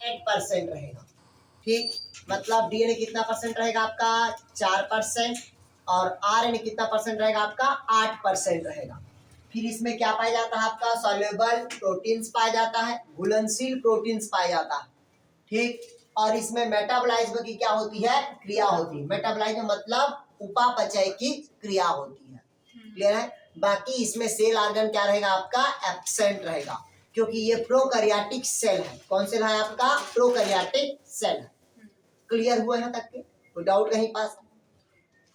8% रहेगा। ठीक, मतलब डीएनए कितना परसेंट रहेगा आपका 4% और आरएनए कितना परसेंट रहेगा आपका 8% रहेगा। फिर इसमें क्या पाया जाता है आपका सॉल्युबल प्रोटीन्स पाया जाता है, घुलनशील प्रोटीन्स पाया जाता है। ठीक, और इसमें मेटाबॉलिज्म की क्या होती है क्रिया होती है। मेटाबॉलिज्म मतलब उपापचय की क्रिया होती है। क्लियर है। बाकी इसमें सेल ऑर्गन क्या रहेगा आपका एब्सेंट रहेगा, क्योंकि ये प्रोकैरियोटिक सेल है। कौन सेल है आपका प्रोकैरियोटिक सेल है। क्लियर हुआ यहाँ तक के कोई डाउट कहीं पास।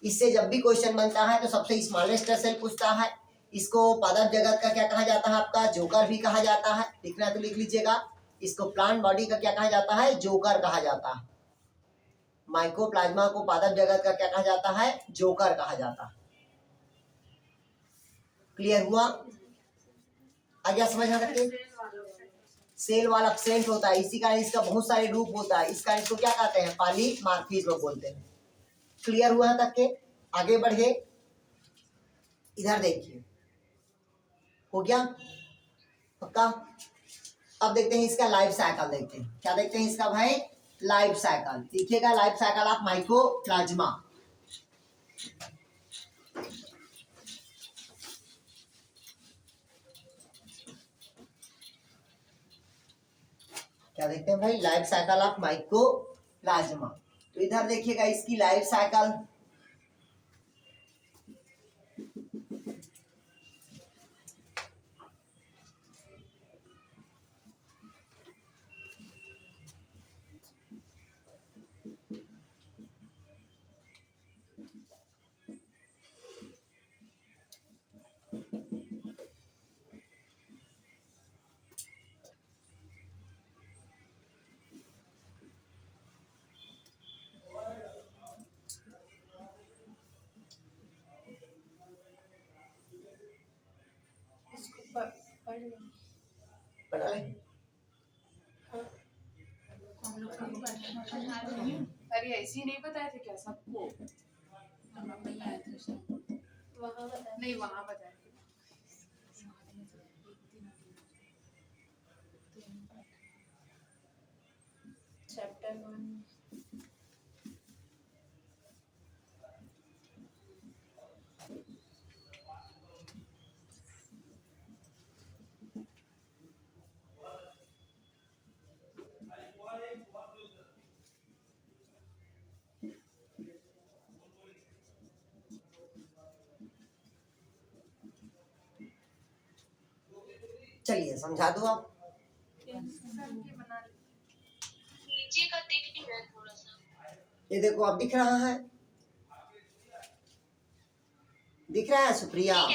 इससे जब भी क्वेश्चन बनता है तो सबसे स्मॉलेस्ट सेल पूछता है। इसको पादप जगत का क्या कहा जाता है आपका जोकर भी कहा जाता है। लिखना है तो लिख लीजिएगा। इसको प्लांट बॉडी का क्या कहा जाता है जोकर कहा जाता है। माइकोप्लाज्मा को पादप जगत का क्या कहा जाता है जोकर कहा जाता है। क्लियर हुआ आ गया समझ आ सकते। सेल वाला एब्सेंट होता है, इसी कारण इसका बहुत सारे रूप होता है। इस कारण इसको क्या कहते हैं पॉलीमॉर्फिज्म बोलते हैं। क्लियर हुआ तक के आगे बढ़े। इधर देखिए हो गया पक्का। अब देखते हैं इसका लाइफ साइकिल। देखते हैं क्या देखते हैं इसका भाई लाइफ साइकिल। देखिएगा लाइफ साइकिल ऑफ माइकोप्लाज्मा। क्या देखते हैं भाई लाइफ साइकिल ऑफ माइकोप्लाज्मा। तो इधर देखिएगा इसकी लाइफ साइकिल। अरे ऐसे ही नहीं बताए थे क्या सबको। नहीं वहाँ बताए थे। चैप्टर 1 चलिए समझा दो आप। नीचे का दिख नहीं रहा है थोड़ा सा। ये देखो अब दिख रहा है, दिख रहा है सुप्रिया।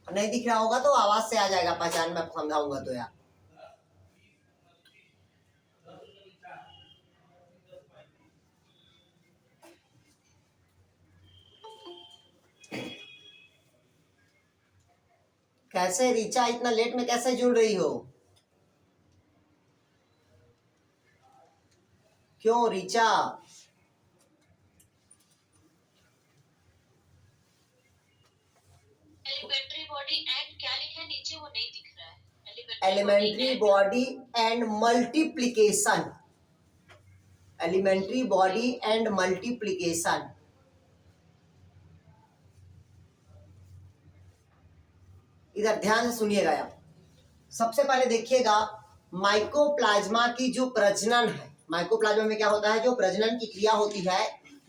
नहीं दिख रहा होगा तो आवाज से आ जाएगा पहचान में समझाऊंगा तो यार। कैसे रीचा इतना लेट में कैसे जुड़ रही हो? क्यों रीचा? एलिमेंट्री बॉडी एंड क्या लिखा है नीचे वो नहीं दिख रहा है। Elementary body and multiplication. Elementary body and multiplication. इधर ध्यान से सुनिएगा आप। सबसे पहले देखिएगा माइकोप्लाज्मा की जो प्रजनन है, माइकोप्लाज्मा में क्या होता है जो प्रजनन की क्रिया होती है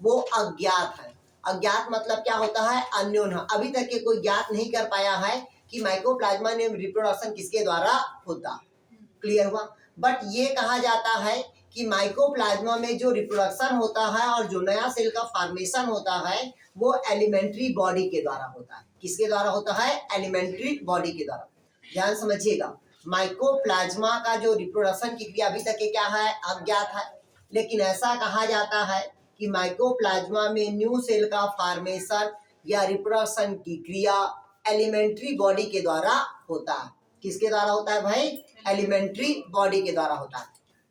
वो अज्ञात है। अज्ञात मतलब क्या होता है अन्योन है। अभी तक के कोई ज्ञात नहीं कर पाया है कि माइकोप्लाज्मा में रिप्रोडक्शन किसके द्वारा होता। क्लियर हुआ। बट ये कहा जाता है कि माइकोप्लाज्मा में जो रिप्रोडक्शन होता है और जो नया सेल का फॉर्मेशन होता है वो एलिमेंट्री बॉडी के द्वारा होता है। किसके द्वारा होता है एलिमेंट्री बॉडी के द्वारा। ध्यान समझिएगा माइकोप्लाज्मा का जो रिप्रोडक्शन की क्रिया अभी तक के क्या है अज्ञात है। लेकिन ऐसा कहा जाता है कि माइकोप्लाज्मा में न्यू सेल का फॉर्मेशन या रिप्रोडक्शन की क्रिया एलिमेंट्री बॉडी के द्वारा होता है। किसके द्वारा होता है भाई एलिमेंट्री बॉडी के द्वारा होता है।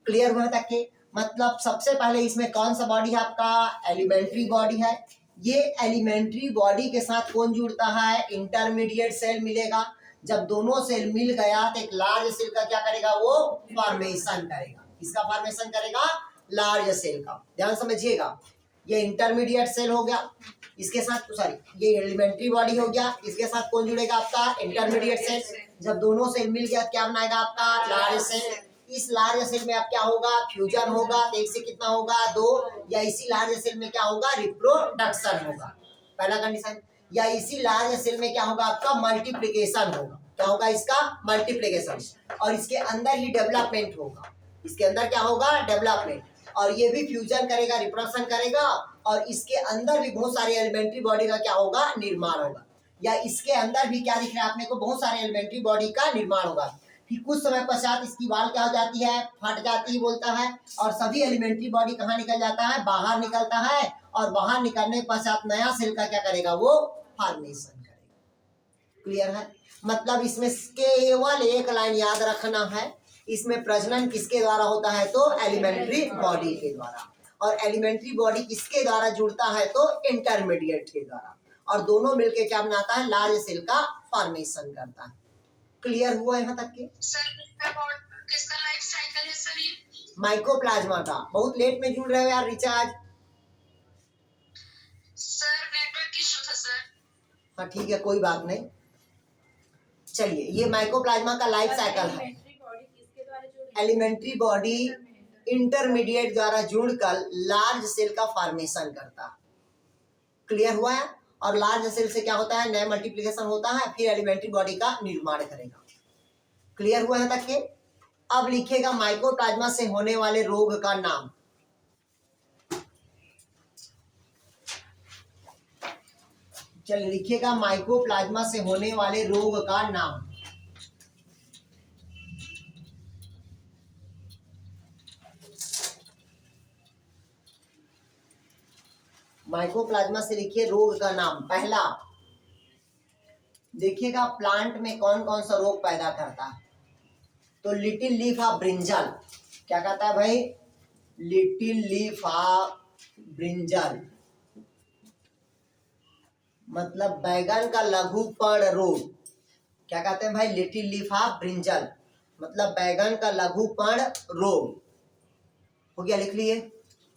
क्लियर हुआ तक के मतलब सबसे पहले इसमें कौन सा बॉडी है आपका एलिमेंट्री बॉडी है। ये एलिमेंट्री बॉडी के साथ कौन जुड़ता है इंटरमीडिएट सेल मिलेगा। जब दोनों सेल मिल गया तो एक लार्ज सेल का क्या करेगा, वो फॉर्मेशन करेगा। किसका फॉर्मेशन करेगा, लार्ज सेल का। ध्यान समझिएगा, ये इंटरमीडिएट सेल हो गया, इसके साथ सॉरी ये एलिमेंट्री बॉडी हो गया, इसके साथ कौन जुड़ेगा आपका, इंटरमीडिएट सेल। जब दोनों सेल मिल गया क्या बनाएगा आपका, लार्ज सेल। इस लार्ज सेल में अब क्या होगा, फ्यूजन होगा, तो एक से कितना होगा, दो, या इसी लार्ज सेल में क्या होगा, रिप्रोडक्शन होगा, पहला कंडीशन। या इसी लार्ज सेल में क्या होगा आपका, मल्टीप्लिकेशन होगा। क्या होगा इसका, मल्टीप्लिकेशन। और इसके अंदर ही डेवलपमेंट होगा, इसके अंदर क्या होगा, डेवलपमेंट। और ये भी फ्यूजन करेगा, रिप्रोडक्शन करेगा, और इसके अंदर भी बहुत सारे एलिमेंट्री बॉडी का क्या होगा, निर्माण होगा। या इसके अंदर भी क्या दिख रहा है आपने को, बहुत सारे एलिमेंट्री बॉडी का निर्माण होगा। फिर कुछ समय पश्चात इसकी वाल क्या हो जाती है, फट जाती है बोलता है, और सभी एलिमेंट्री बॉडी कहाँ निकल जाता है, बाहर निकलता है। और बाहर निकलने के पश्चात नया सेल का क्या करेगा, वो फॉर्मेशन करेगा। क्लियर है, मतलब इसमें केवल एक लाइन याद रखना है, इसमें प्रजनन किसके द्वारा होता है, तो एलिमेंट्री बॉडी के द्वारा। और एलिमेंट्री बॉडी किसके द्वारा जुड़ता है, तो इंटरमीडिएट के द्वारा। और दोनों मिलके क्या बनाता है, लार्ज सेल का फॉर्मेशन करता है। क्लियर हुआ यहाँ तक के? सर किसका लाइफ साइकिल है सर ये? माइकोप्लाज्मा का। बहुत लेट में जुड़ रहे हो यार रिचार्ज। सर नेटवर्क इशू था सर। हाँ ठीक है, कोई बात नहीं। चलिए, ये माइकोप्लाज्मा का लाइफ साइकिल है। एलिमेंट्री बॉडी इंटरमीडिएट द्वारा जुड़कर लार्ज सेल का फॉर्मेशन करता है। क्लियर हुआ है? और लार्ज सेल से क्या होता है, नया मल्टीप्लिकेशन होता है, फिर एलिमेंट्री बॉडी का निर्माण करेगा। क्लियर हुआ है तक के? अब लिखेगा माइकोप्लाज्मा से होने वाले रोग का नाम। चलिए लिखिएगा माइकोप्लाज्मा से होने वाले रोग का नाम। माइकोप्लाज्मा से लिखिए रोग का नाम। पहला देखिएगा प्लांट में कौन कौन सा रोग पैदा करता है, तो लिटिल लीफ ऑफ ब्रिंजल। क्या कहता है भाई, लिटिल लीफ ऑफ ब्रिंजल मतलब बैगन का लघु पर्ण रोग। क्या कहते हैं भाई, लिटिल लीफ ऑफ ब्रिंजल मतलब बैगन का लघु पर्ण रोग। हो गया, लिख लिए।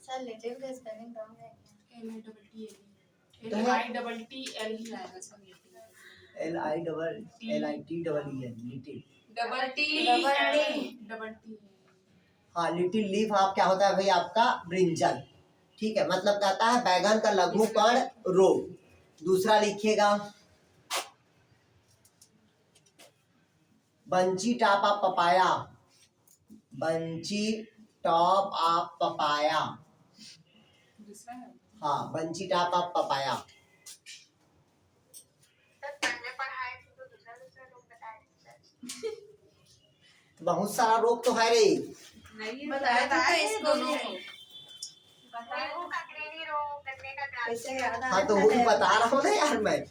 सर लिटिल का स्पेलिंग रॉन्ग है, LITTEL हाँ, लिटिल लीफ ऑफ क्या होता है भाई आपका, ब्रिंजल। ठीक है, मतलब कहता है बैगन का लघु पर्ण रोग। दूसरा लिखिएगा bunchy top of papaya. Bunchy top of papaya, हाँ बंची टॉप ऑफ पपाया। पहले पढ़ाए थे तो दूसरा लोग बताए थे सर। बहुत सारा रोग तो है रे, नहीं बताया था इस दोनों को। हाँ तो वही बता रहा हूँ ना यार मैं।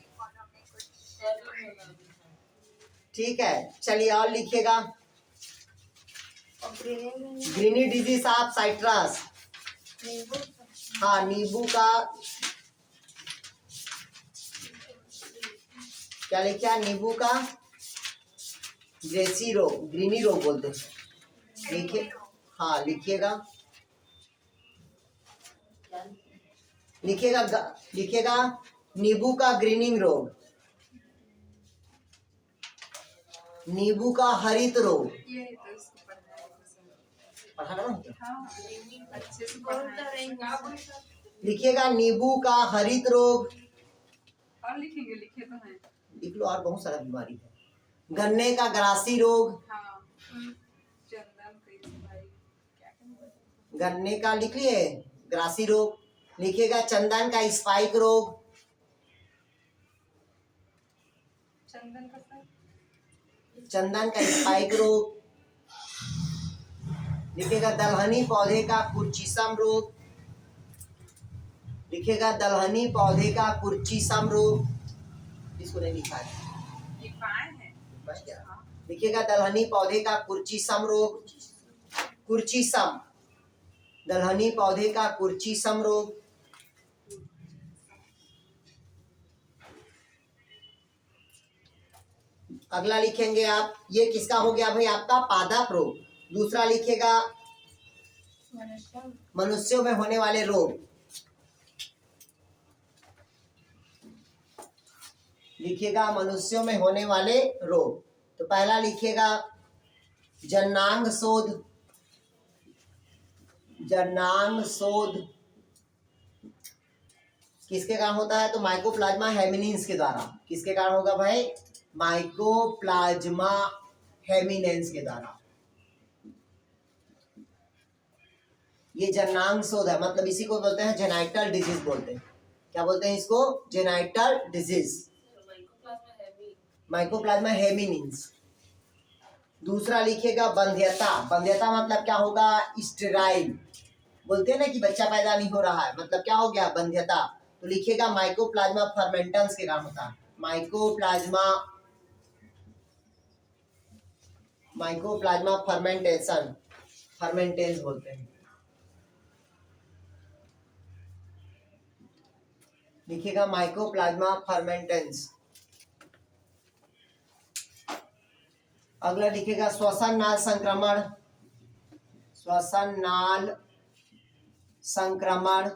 ठीक है, चलिए और लिखिएगा ग्रीनी डिजीज ऑफ साइट्रस। हाँ, नींबू का क्या लिखा, नींबू का ग्रेसी रोग, ग्रीनी रोग बोलते हैं। लिखिए, हाँ लिखिएगा, लिखिएगा नींबू का ग्रीनिंग रोग, नींबू का हरित रोग। पढ़ा ना लिखिएगा नींबू का हरित रोग। और लिखेंगे, लिखे तो हैं। लिख लो, और बहुत सारा बीमारी है। गन्ने का ग्रासी रोग, गन्ने का लिख लिए ग्रासी रोग। लिखिएगा चंदन का स्पाइक रोग, चंदन का स्पाइक रोग। लिखिएगा दलहनी पौधे का कुर्चिसम रोग, लिखिएगा दलहनी पौधे का कुर्चिसम रोग। इसको नहीं लिखा है, लिखिएगा दलहनी पौधे का कुर्चिसम रोग, कुर्चिसम, दलहनी पौधे का कुर्चिसम रोग। अगला लिखेंगे आप, ये किसका हो गया भाई आपका पादप रोग। दूसरा लिखेगा मनुष्यों में होने वाले रोग। लिखिएगा मनुष्यों में होने वाले रोग। तो पहला लिखिएगा जननांग शोध। जननांग शोध किसके कारण होता है? तो माइकोप्लाज्मा हेमिनेंस के द्वारा। किसके कारण होगा भाई? माइकोप्लाज्मा हेमिनेंस के द्वारा। ये जननांग शोध है, मतलब इसी को बोलते हैं जेनाइटल डिजीज बोलते हैं। क्या बोलते हैं इसको? Genital disease, mycoplasma hominis. दूसरा लिखिएगा बंध्यता। बंध्यता मतलब क्या होगा? स्टेराइल। बोलते हैं ना कि बच्चा पैदा नहीं हो रहा है, मतलब क्या हो गया? बंध्यता। तो लिखिएगा माइकोप्लाज्मा फर्मेंटेंस के कारण होता है। माइकोप्लाज्मा फर्मेंटेशन, फर्मेंटेंस बोलते हैं। लिखिएगा माइकोप्लाज्मा फर्मेंटेंस। अगला लिखिएगा श्वसन नाल संक्रमण। श्वसन नाल संक्रमण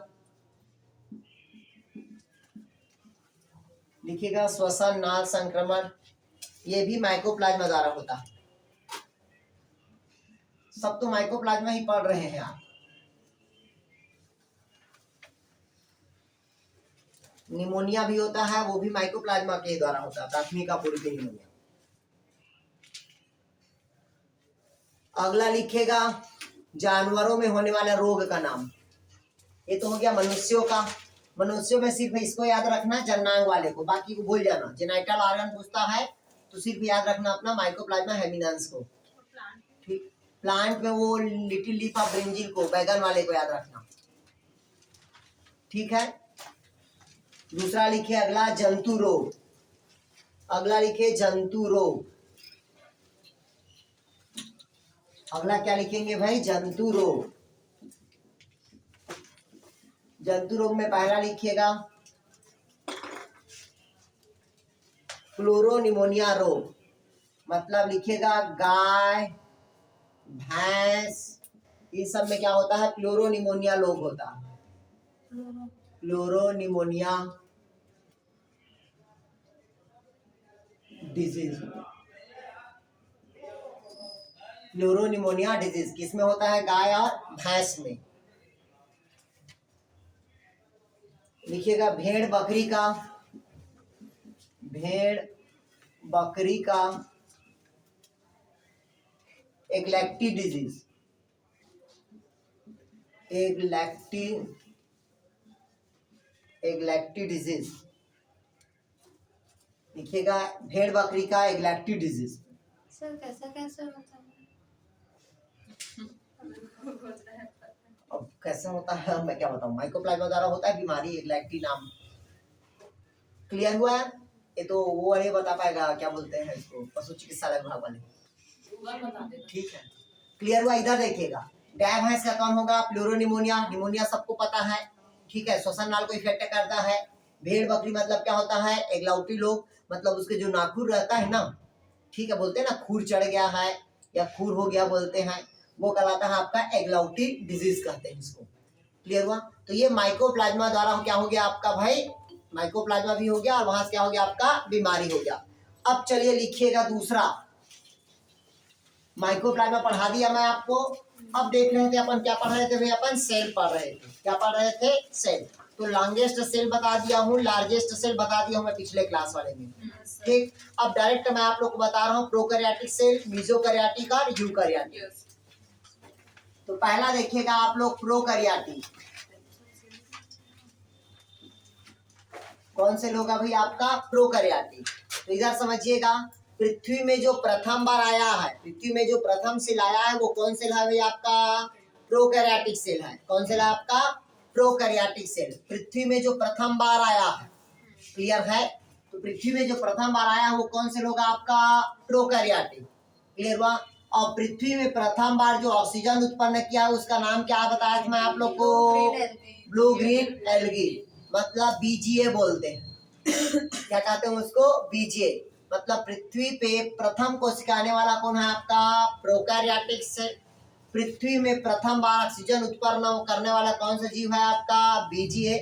लिखिएगा श्वसन नाल संक्रमण। ये भी माइकोप्लाज्मा द्वारा होता है। सब तो माइकोप्लाज्मा ही पढ़ रहे हैं आप। निमोनिया भी होता है, वो भी माइकोप्लाज्मा के द्वारा होता है। प्राथमिक अपूर्वी निमोनिया। अगला लिखिएगा जानवरों में होने वाले रोग का नाम। ये तो हो गया मनुष्यों का। मनुष्यों में सिर्फ इसको याद रखना, जननांग वाले को, बाकी को भूल जाना। जेनाइटल ऑर्गन पूछता है तो सिर्फ याद रखना अपना माइकोप्लाज्मा हेमिनेंस को। ठीक। प्लांट में वो लिटिल लीफ ऑफ ब्रिंजिल को, बैगन वाले को याद रखना। ठीक है। दूसरा लिखे अगला जंतु रोग। अगला लिखे जंतु रोग। अगला क्या लिखेंगे भाई? जंतु रोग। जंतु रोग में पहला लिखिएगा क्लोरोनिमोनिया रोग। मतलब लिखिएगा गाय, भैंस, इन सब में क्या होता है? क्लोरोनिमोनिया रोग होता है। क्लोरोनिमोनिया डिजीज। क्लोरोनिमोनिया डिजीज किसमें होता है? गाय और भैंस में। लिखिएगा भेड़ बकरी का। भेड़ बकरी का एग्लैक्टी डिजीज। एग्लैक्टी डिजीज लिखिएगा भेड़ बकरी का एग्लैक्टी डिजीज। सर कैसा कैसे होता है? अब कैसे होता है मैं क्या बताऊं? माइकोप्लाज्मा द्वारा होता है बीमारी, एग्लैक्टी नाम। क्लियर हुआ है? ये तो वो वाले बता पाएगा, क्या बोलते हैं इसको, पशु चिकित्सालय विभाग वाले। ठीक है, क्लियर हुआ? इधर देखिएगा गाय भैंस का कौन होगा? प्लूरोनिमोनिया। निमोनिया सबको पता है। ठीक है, श्वसन नाल को इफेक्ट करता है। भेड़ बकरी मतलब क्या होता है? एग्लाउटी लोग, मतलब उसके जो नाखून रहता है ना, ठीक है, बोलते हैं ना खूर चढ़ गया है या खूर हो गया बोलते हैं, वो कहलाता है आपका एग्लाउटी डिजीज कहते हैं इसको। क्लियर हुआ? तो ये माइकोप्लाज्मा द्वारा क्या हो गया आपका भाई? माइकोप्लाज्मा भी हो गया और वहां से क्या हो गया आपका? बीमारी हो गया। अब चलिए लिखिएगा दूसरा। माइकोप्लाज्मा पढ़ा दिया मैं आपको। अब देख रहे थे अपन क्या पढ़ रहे थे भाई? अपन सेल पढ़ रहे थे। क्या पढ़ रहे थे? सेल। तो लॉन्गेस्ट सेल बता दिया हूँ, लार्जेस्ट सेल बता दिया हूँ मैं पिछले क्लास वाले में। ठीक। अब डायरेक्ट मैं आप लोग को बता रहा हूँ प्रोकैरियोटिक सेल, मेसोकैरियोटिक और यूकैरियोटिक। तो पहला देखिएगा आप लोग प्रोकैरियोटिक। कौन से लोग भाई आपका? प्रोकैरियोटिक। तो इधर समझिएगा, पृथ्वी में जो प्रथम बार आया है, पृथ्वी में जो प्रथम सेल आया है वो कौन सेल है भाई आपका? प्रोकैरियोटिक सेल है। कौन सेल है आपका? Prokaryotic cell. पृथ्वी में जो प्रथम बार आया है, क्लियर है? तो पृथ्वी में जो प्रथम बार आया है वो कौन से लोग आपका? प्रोकैरियोटिक। क्लियर हुआ? और पृथ्वी में प्रथम बार जो ऑक्सीजन उत्पन्न किया उसका नाम क्या बताया था मैं आप लोग को? ब्लू ग्रीन एल्गी, मतलब बीजीए बोलते हैं। क्या कहते हैं उसको? बीजीए। मतलब पृथ्वी पे प्रथम कोशिका आने वाला कौन है आपका प्रोकैरियोटिक सेल। पृथ्वी में प्रथम बार ऑक्सीजन उत्पन्न करने वाला कौन सा जीव है आपका बीजीए,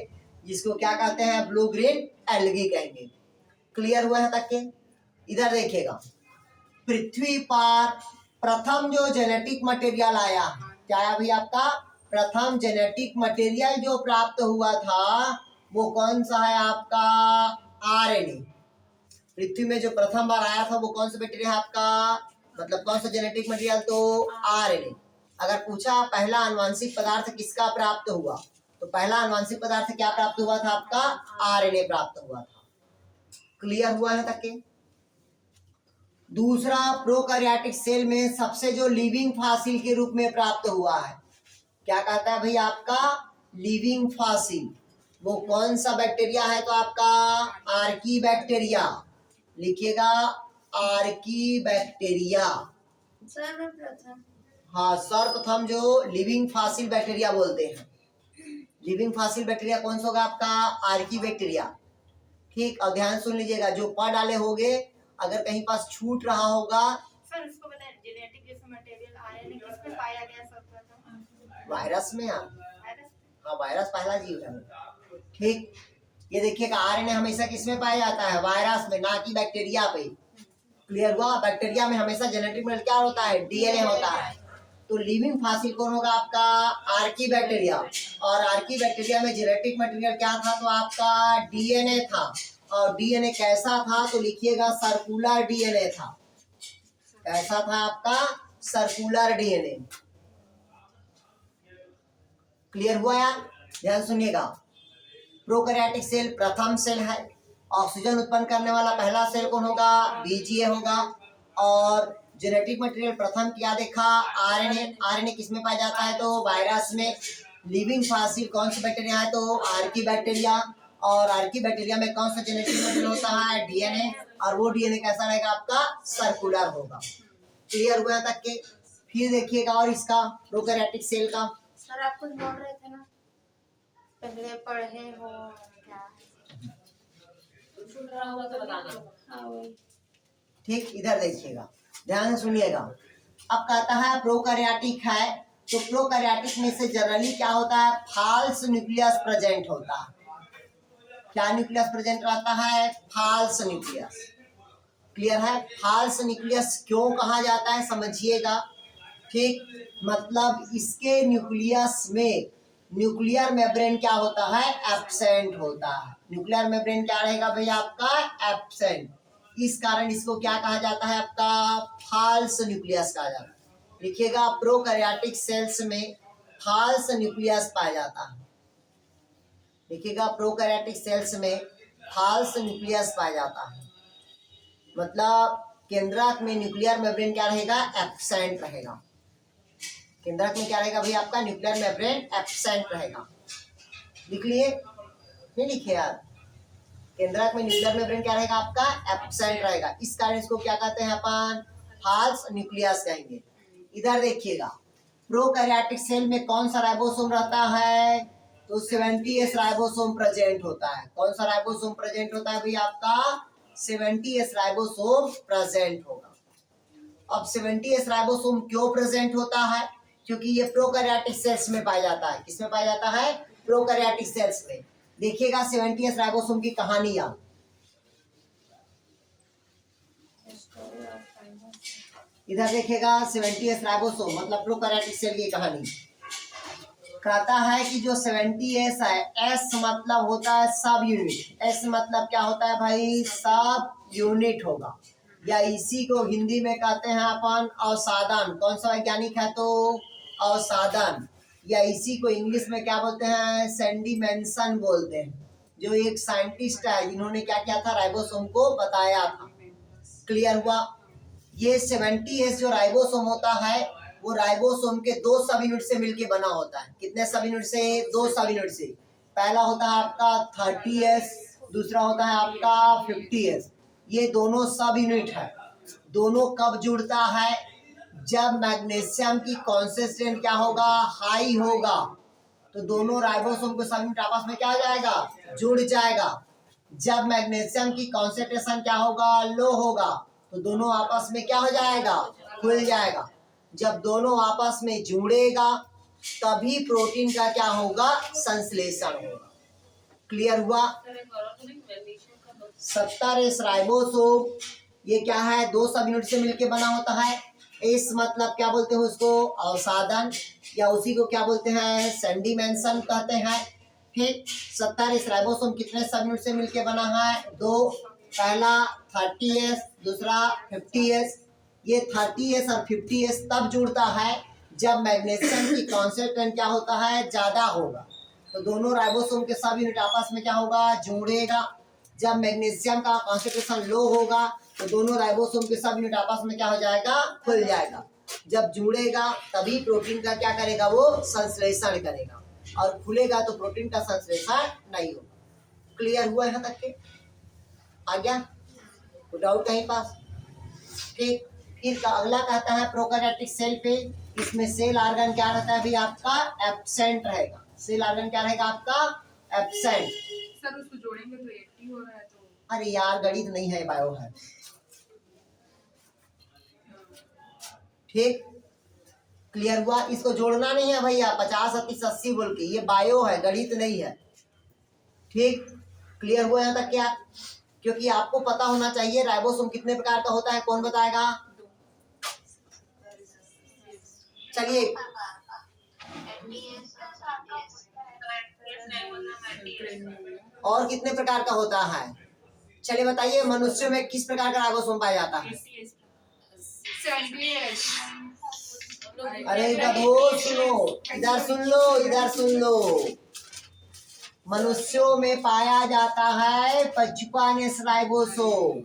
जिसको क्या कहते हैं ब्लू ग्रीन एल्गी कहेंगे। क्लियर हुआ है तक के? इधर देखिएगा, पृथ्वी पर प्रथम जो जेनेटिक मटेरियल आया, क्या आया भाई आपका प्रथम जेनेटिक मटेरियल जो प्राप्त हुआ था वो कौन सा है आपका आरएनए। पृथ्वी में जो प्रथम बार आया था वो कौन सा बैक्टीरिया है आपका, मतलब कौन सा जेनेटिक मटेरियल, तो आरएनए। अगर पूछा पहला आनुवंशिक पदार्थ किसका प्राप्त हुआ, तो पहला आनुवंशिक पदार्थ क्या प्राप्त हुआ था आपका आरएनए प्राप्त हुआ था। क्लियर हुआ है तक के? दूसरा, प्रोकैरियोटिक सेल में सबसे जो लिविंग फॉसिल के रूप में प्राप्त हुआ है, क्या कहता है भाई आपका लिविंग फॉसिल, वो कौन सा बैक्टीरिया है, तो आपका आर्की बैक्टीरिया। लिखिएगा आर्की बैक्टीरिया। सर्वप्रथम हाँ, सर्वप्रथम जो लिविंग फॉसिल बैक्टीरिया बोलते हैं, लिविंग फॉसिल बैक्टीरिया कौन सा होगा आपका आर्की बैक्टीरिया। ठीक, और ध्यान सुन लीजिएगा, जो पढ़ डाले होंगे अगर कहीं पास छूट रहा होगा। सर उसको बताएं जेनेटिक जैसे मटेरियल आरएनए किसमें पाया गया सर्वप्रथम? वायरस में वायरस। हाँ, वायरस पहला जीव है। ठीक, ये देखिएगा आरएनए हमेशा किसमें पाया जाता है वायरस में, ना कि बैक्टीरिया पे। क्लियर हुआ? बैक्टीरिया में हमेशा जेनेटिक मटेरियल क्या होता है डीएनए होता है। तो लिविंग फॉसिल कौन होगा आपका आर्की बैक्टीरिया, और आर्की बैक्टीरिया में जेनेटिक मटेरियल क्या था, तो आपका डीएनए था। और डीएनए कैसा था, तो लिखिएगा सर्कुलर डीएनए था। कैसा था आपका सर्कुलर डीएनए। क्लियर हुआ यार? ध्यान सुनिएगा, प्रोकैरियोटिक सेल प्रथम सेल है, ऑक्सीजन उत्पन्न करने वाला पहला सेल कौन होगा बीजीए होगा। और जेनेटिक मटेरियल प्रथम क्या देखा आरएनए। आरएनए किसमें पाया जाता है, तो वायरस में। लिविंग फॉसिल कौन सा बैक्टीरिया है, तो आर्की बैक्टीरिया। और आर्की बैक्टीरिया में कौन सा जेनेटिक मटेरियल होता है डीएनए, और वो डीएनए कैसा रहेगा आपका सर्कुलर होगा। क्लियर हुआ तक के? फिर देखिएगा और इसका प्रोकैरियोटिक सेल का। सर आप कुछ बोल रहे थे ना, पहले पढ़े हो क्या? सुन रहा होगा तो बताना। हाँ वही। ठीक, इधर देखिएगा, ध्यान से सुनिएगा। अब कहता है प्रोकैरियोटिक है, तो प्रोकैरियोटिक में से जनरली क्या होता है फॉल्स न्यूक्लियस प्रेजेंट होता है। क्या न्यूक्लियस प्रेजेंट रहता है, फॉल्स न्यूक्लियस। क्लियर है? फॉल्स न्यूक्लियस क्यों कहा जाता है समझिएगा। ठीक, मतलब इसके न्यूक्लियस में न्यूक्लियर मेम्ब्रेन क्या होता है एब्सेंट होता है। न्यूक्लियर मेम्ब्रेन क्या रहेगा भैया आपका एब्सेंट। इस कारण इसको क्या कहा जाता है आपका फॉल्स न्यूक्लियस कहा जाता है। लिखिएगा प्रोकैरियोटिक सेल्स में फॉल्स न्यूक्लियस पाया जाता है। लिखिएगा प्रोकैरियोटिक सेल्स में फॉल्स न्यूक्लियस पाया जाता है, मतलब केंद्रक में न्यूक्लियर मेम्ब्रेन क्या रहेगा एब्सेंट रहेगा। केंद्रक में क्या रहेगा भैया आपका न्यूक्लियर मेम्ब्रेन एब्सेंट रहेगा। लिख लिए? नहीं लिखे यार? केंद्रक में न्यूक्लियर मेम्ब्रेन क्या रहेगा आपका एब्सेंट रहेगा। इस कारण इसको क्या कहते हैं अपन फॉल्स न्यूक्लियस कहेंगे। इधर देखिएगा, प्रोकैरियोटिक सेल में कौन सा राइबोसोम रहता है, तो 70S राइबोसोम प्रेजेंट होता है। कौन सा राइबोसोम प्रेजेंट होता है भैया आपका 70S राइबोसोम प्रेजेंट होगा। अब 70S राइबोसोम क्यों प्रेजेंट होता है, क्योंकि ये प्रोकैरियोटिक सेल्स में पाया जाता है। किसमें पाया जाता है प्रोकैरियोटिक सेल्स में। देखिएगा 70S राइबोसोम की कहानियां। इधर देखिएगा 70S राइबोसोम मतलब प्रोकैरियोटिक सेल की कहानी। कहता है कि जो 70S है, एस मतलब होता है सब यूनिट। एस मतलब क्या होता है भाई सब यूनिट होगा, या इसी को हिंदी में कहते हैं अपन अवसादन। कौन सा वैज्ञानिक है, तो अवसादन। या इसी को इंग्लिश में क्या बोलते हैं सेंडिमेंशन बोलते हैं, जो एक साइंटिस्ट है जिन्होंने क्या किया था राइबोसोम को बताया था। क्लियर हुआ? ये 70S जो राइबोसोम होता है वो राइबोसोम के 2 सब यूनिट से मिलके बना होता है। कितने सब यूनिट से, 2 सब यूनिट से। पहला होता है आपका 30S, दूसरा होता है आपका 50S। ये दोनों सब यूनिट है। दोनों कब जुड़ता है, जब मैग्नीशियम की कॉन्सेंट्रेशन क्या होगा हाई होगा, तो दोनों राइबोसोम के सब यूनिट आपस में क्या हो जाएगा जुड़ जाएगा। जब मैग्नीशियम की कॉन्सेंट्रेशन क्या होगा, लो होगा, तो दोनों आपस में क्या हो जाएगा, खुल जाएगा। जब दोनों आपस में जुड़ेगा तभी प्रोटीन का क्या होगा, संश्लेषण होगा। क्लियर हुआ। 70 एस राइबोसोम ये क्या है, 2 सब यूनिट से मिलकर बना होता है। इस मतलब क्या बोलते हैं उसको, अवसादन, या उसी को क्या बोलते हैं, सेंडिमेंशन कहते हैं। ठीक, 70 एस राइबोसोम कितने सब यूनिट से मिलकर बना है, 2। पहला 30S, दूसरा 50S। ये 30S और 50S तब जुड़ता है जब मैग्नीशियम की कॉन्सेंट्रेशन क्या होता है, ज्यादा होगा, तो दोनों राइबोसोम के सब यूनिट आपस में क्या होगा, जुड़ेगा। जब मैग्नीशियम का कॉन्सेंट्रेशन लो होगा तो दोनों राइबोसोम के सब यूनिट आपस में क्या हो जाएगा, खुल जाएगा। जब जुड़ेगा तभी प्रोटीन का क्या करेगा, वो संश्लेषण करेगा, और खुलेगा तो प्रोटीन का संश्लेषण नहीं होगा। क्लियर हुआ यहाँ तक के, आ गया, कोई डाउट कहीं पास? ठीक, फिर का अगला कहता है प्रोकैरियोटिक सेल पे, इसमें सेल ऑर्गन क्या रहता है, भी आपका एब्सेंट रहेगा। सेल ऑर्गन क्या रहेगा आपका, एब्सेंट। सर उसको जोड़ेंगे तो 80 हो रहा है तो। अरे यार गणित नहीं है, बायो है। ठीक, क्लियर हुआ। इसको जोड़ना नहीं है भैया, 50 30 80 बोल के, ये बायो है, गणित नहीं है। ठीक, क्लियर हुआ यहाँ तक क्या? क्योंकि आपको पता होना चाहिए राइबोसोम कितने प्रकार का होता है, कौन बताएगा? चलिए, और कितने प्रकार का होता है, चलिए बताइए। मनुष्य में किस प्रकार का राइबोसोम पाया जाता है? अरे गधो सुनो, इधर सुन लो, इधर सुन लो। मनुष्यों में पाया जाता है 55 राइबोसोम।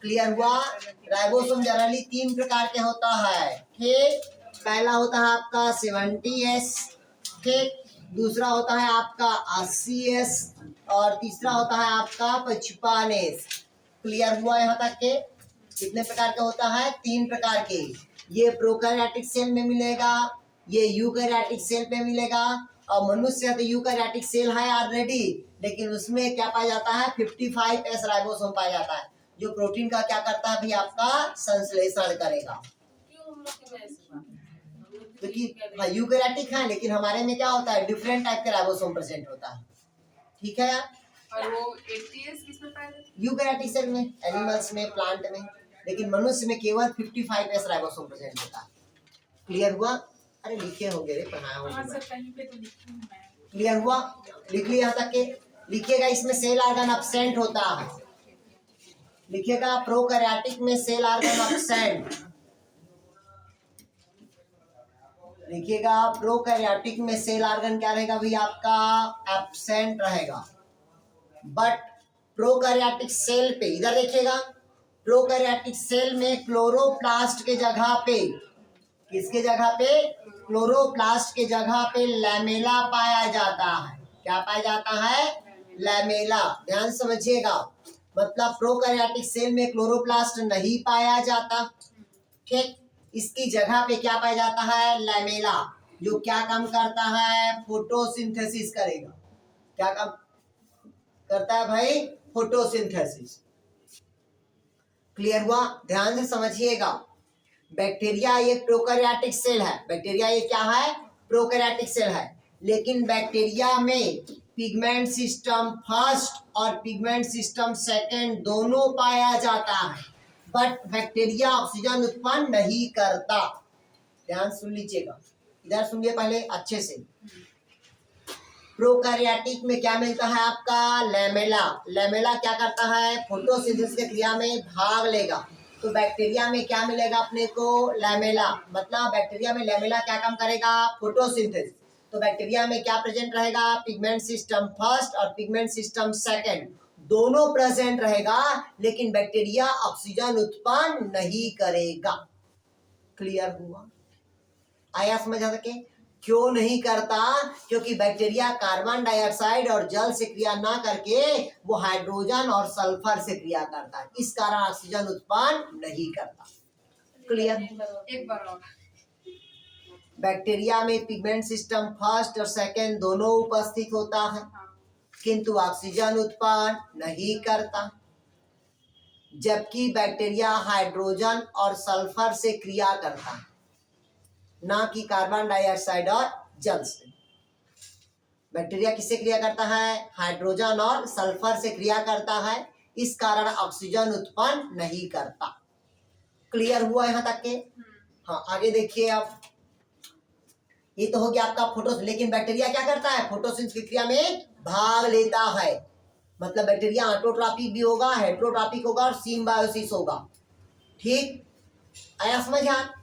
क्लियर हुआ। राइबोसोम जनरली 3 प्रकार के होता है। ठीक, पहला होता है आपका 70S, ठीक, दूसरा होता है आपका 80S, और तीसरा होता है आपका 55S। क्लियर हुआ यहाँ तक के? कितने प्रकार का होता है, 3 प्रकार के। ये प्रोकैरियोटिक सेल में मिलेगा, ये यूकैरियोटिक सेल पे मिलेगा, और मनुष्य तो यूकैरियोटिक सेल है ऑलरेडी, लेकिन उसमें क्या पाया जाता है, 55S राइबोसोम पाया जाता है, जो प्रोटीन का क्या करता है भी आपका संश्लेषण करेगा। क्योंकि यूकैरियोटिक है, लेकिन हमारे में क्या होता है, डिफरेंट टाइप के राइबोसोम प्रेजेंट होता है। ठीक है यार। और वो 80S किसमें पाया जाता है? यूकैरियोटिक सेल में, एनिमल्स में, प्लांट में, लेकिन मनुष्य में केवल 55S राइबोसोम प्रेजेंट होता है। क्लियर हुआ। अरे लिखे होंगे रे, पढ़ाया होगा। सर कहीं पे तो लिखी हूं मैं। क्लियर हुआ, लिख लिया यहाँ तक के। लिखिएगा इसमें सेल ऑर्गन एब्सेंट होता है, लिखिएगा प्रोकैरियोटिक में सेल ऑर्गन एब्सेंट, लिखिएगा प्रोकैरियोटिक में सेल ऑर्गन क्या रहेगा भी आपका, एब्सेंट रहेगा। बट प्रोकैरियोटिक सेल पे, इधर देखिएगा, प्रोकैरियोटिक सेल में क्लोरोप्लास्ट के जगह पे, किसके जगह पे, क्लोरोप्लास्ट के जगह पे लैमेला पाया जाता है। क्या पाया जाता है, लैमेला। ध्यान समझिएगा, मतलब प्रोकैरियोटिक सेल में क्लोरोप्लास्ट नहीं पाया जाता। ठीक, इसकी जगह पे क्या पाया जाता है, लैमेला, जो क्या काम करता है, फोटोसिंथेसिस करेगा। क्या काम करता है भाई, फोटोसिंथेसिस। क्लियर हुआ। ध्यान से समझिएगा, बैक्टीरिया एक प्रोकैरियोटिक सेल है, बैक्टीरिया ये क्या है, प्रोकैरियोटिक सेल है, लेकिन बैक्टीरिया में पिगमेंट सिस्टम फर्स्ट और पिगमेंट सिस्टम सेकंड दोनों पाया जाता है, बट बैक्टीरिया ऑक्सीजन उत्पन्न नहीं करता। ध्यान सुन लीजिएगा, इधर सुनिए पहले अच्छे से। प्रोकैरियोटिक में क्या मिलता है आपका, लैमेला। लैमेला क्या करता है, फोटोसिंथेसिस की क्रिया में भाग लेगा। तो बैक्टीरिया में क्या मिलेगा अपने को, लैमेला, मतलब बैक्टीरिया में लैमेला क्या काम करेगा, फोटोसिंथेसिस। तो बैक्टीरिया में क्या प्रेजेंट रहेगा, पिगमेंट सिस्टम फर्स्ट और पिगमेंट सिस्टम सेकंड दोनों प्रेजेंट रहेगा, लेकिन बैक्टीरिया ऑक्सीजन उत्पन्न नहीं करेगा। क्लियर हुआ, आया समझ आ सके? क्यों नहीं करता, क्योंकि बैक्टीरिया कार्बन डाइऑक्साइड और जल से क्रिया ना करके वो हाइड्रोजन और सल्फर से क्रिया करता है, इस कारण ऑक्सीजन उत्पन्न नहीं करता। क्लियर। एक बार और। बैक्टीरिया में पिगमेंट सिस्टम फर्स्ट और सेकंड दोनों उपस्थित होता है। किंतु ऑक्सीजन उत्पन्न नहीं करता, जबकि बैक्टीरिया हाइड्रोजन और सल्फर से क्रिया करता है, ना कि कार्बन डाइऑक्साइड और जल से। बैक्टीरिया किससे क्रिया करता है? हाइड्रोजन और सल्फर से क्रिया करता है, इस कारण ऑक्सीजन उत्पन्न नहीं करता। क्लियर हुआ यहाँ तक के? हाँ, आगे देखिए अब। ये तो हो गया आपका फोटो, लेकिन बैक्टीरिया क्या करता है? फोटोसिंथेसिस की क्रिया में भाग लेता है। मतलब बैक्टीरिया ऑटोट्रॉपिक भी होगा, हेटेरोट्रॉपिक होगा और सिम्बायोसिस होगा। ठीक, आया समझ? हाँ।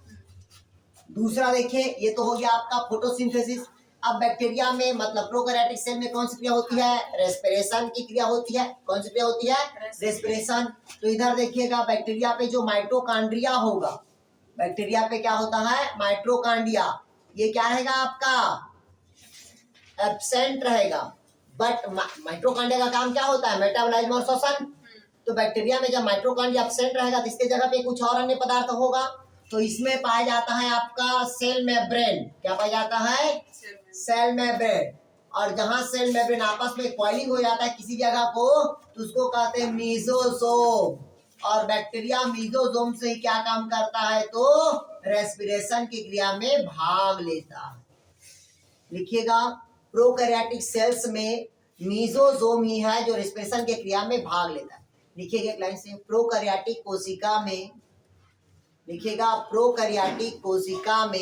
दूसरा देखिए, ये तो हो गया आपका फोटोसिंथेसिस। अब बैक्टीरिया में मतलब प्रोकैरियोटिक सेल में कौन सी क्रिया होती है? रेस्पिरेशन की क्रिया होती है। कौन सी क्रिया होती है? रेस्पिरेशन। तो इधर देखिएगा, बैक्टीरिया पे जो माइटोकॉन्ड्रिया होगा, बैक्टीरिया पे क्या होता है? माइटोकॉन्ड्रिया। ये क्या रहेगा आपका? एब्सेंट रहेगा। बट माइटोकॉन्ड्रिया का काम क्या होता है? मेटाबॉलिज्म और श्वसन। तो बैक्टीरिया में जब माइटोकॉन्ड्रिया एब्सेंट रहेगा तो इसके जगह पे कुछ और अन्य पदार्थ होगा। तो इसमें पाया जाता है आपका सेल मेम्ब्रेन। क्या पाया जाता है? Cell membrane. और जहां सेल मेम्ब्रेन आपस में कॉइलिंग हो जाता है किसी जगह को, तो उसको कहते हैं मीजोसोम। और बैक्टीरिया मीजोसोम से ही क्या काम करता है? तो रेस्पिरेशन की क्रिया में भाग लेता है। लिखिएगा, प्रोकैरियोटिक सेल्स में मीजोसोम ही है जो रेस्पिरेशन की क्रिया में भाग लेता है। लिखिएगा एक लाइन से, प्रोकैरियोटिक कोशिका में, लिखिएगा प्रोकैरियोटिक कोशिका में